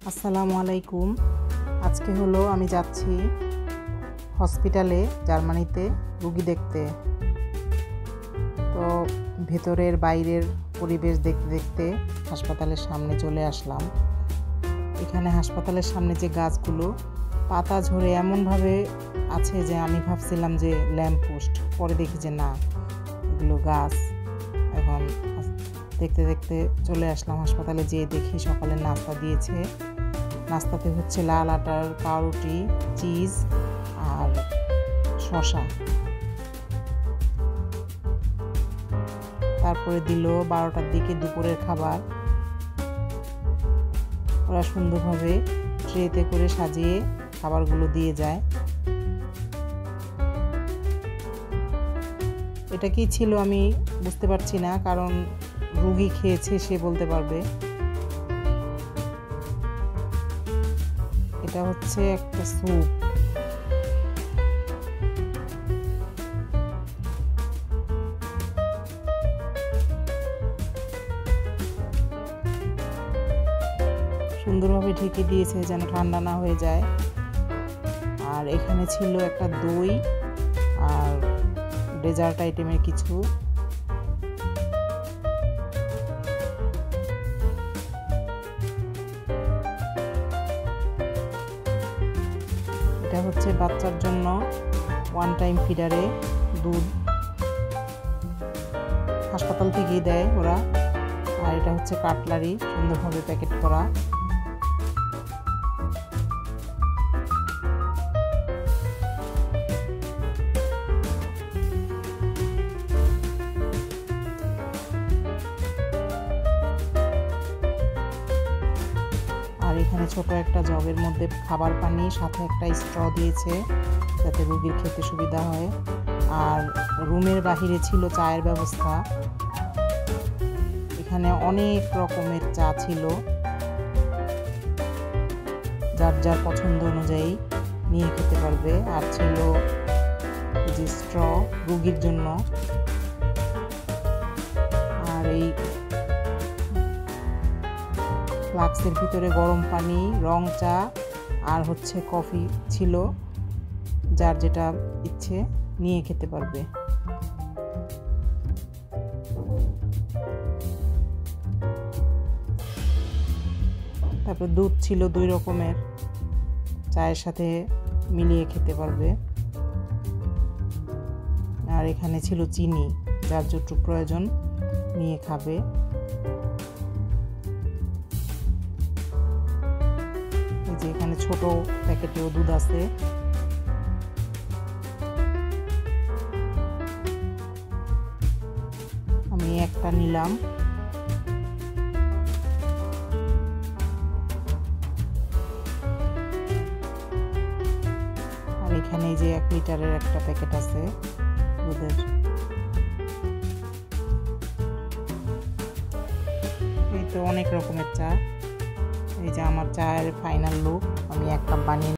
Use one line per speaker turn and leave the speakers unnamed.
আসসালামু আলাইকুম। আজকে হলো আমি যাচ্ছি হসপিটালে জার্মানিতে রোগী দেখতে। তো ভেতরের বাইরের পরিবেশ দেখতে দেখতে হাসপাতালের সামনে চলে আসলাম। এখানে হাসপাতালের সামনে যে গাছগুলো পাতা ঝরে এমনভাবে আছে যে আমি ভাবছিলাম যে ল্যাম্প পোস্ট, পরে দেখি যে না, এগুলো গাছ। এখন দেখতে দেখতে চলে আসলাম হাসপাতালে। যেয়ে দেখি সকালে নাস্তা দিয়েছে। নাস্তাতে হচ্ছে লাল আটার পাউরুটি, চিজ আর শসা। তারপরে দিল 12টার দিকে দুপুরের খাবার। ওরা সুন্দরভাবে ট্রেতে করে সাজিয়ে খাবারগুলো দিয়ে যায়। এটা কি ছিল আমি বুঝতে পারছি না, কারণ রোগী খেয়েছে, সে বলতে পারবে। এটা হচ্ছে একটা স্যুপ। সুন্দরভাবে ঢেকে দিয়েছে যেন ঠান্ডা না হয়ে যায়। আর এখানে ছিল একটা দই আর ডেজার্ট আইটেমের কিছু। এটা হচ্ছে বাচ্চার জন্য ওয়ান টাইম ফিডারে দুধ, হাসপাতাল থেকেই দেয় ওরা। আর এটা হচ্ছে কাটলারি, সুন্দরভাবে প্যাকেট করা। আর এখানে ছোট একটা জগের মধ্যে খাবার পানি, সাথে একটা স্ট্র দিয়েছে যাতে রোগীর খেতে সুবিধা হয়। আর রুমের বাহিরে ছিল চায়ের ব্যবস্থা। এখানে অনেক রকমের চা ছিল, যার যার পছন্দ অনুযায়ী নিয়ে খেতে পারবে। আর ছিল যে স্ট্র রোগীর জন্য। আর এই ফ্লাক্সের ভিতরে গরম পানি, রং চা আর হচ্ছে কফি ছিল, যার যেটা ইচ্ছে নিয়ে খেতে পারবে। তারপর দুধ ছিল 2 রকমের, চায়ের সাথে মিলিয়ে খেতে পারবে। আর এখানে ছিল চিনি, যার যতটুকু প্রয়োজন নিয়ে খাবে। এই যে এখানে ছোট প্যাকেটেও দুধ আছে। আমি একটা নিলাম। আর এখানে যে 1 লিটারের একটা প্যাকেট আছে দুধের। এই তো অনেক রকমের চা। এই যে আমার চায়ের ফাইনাল লুক। আমি 1 কাপ বানিয়ে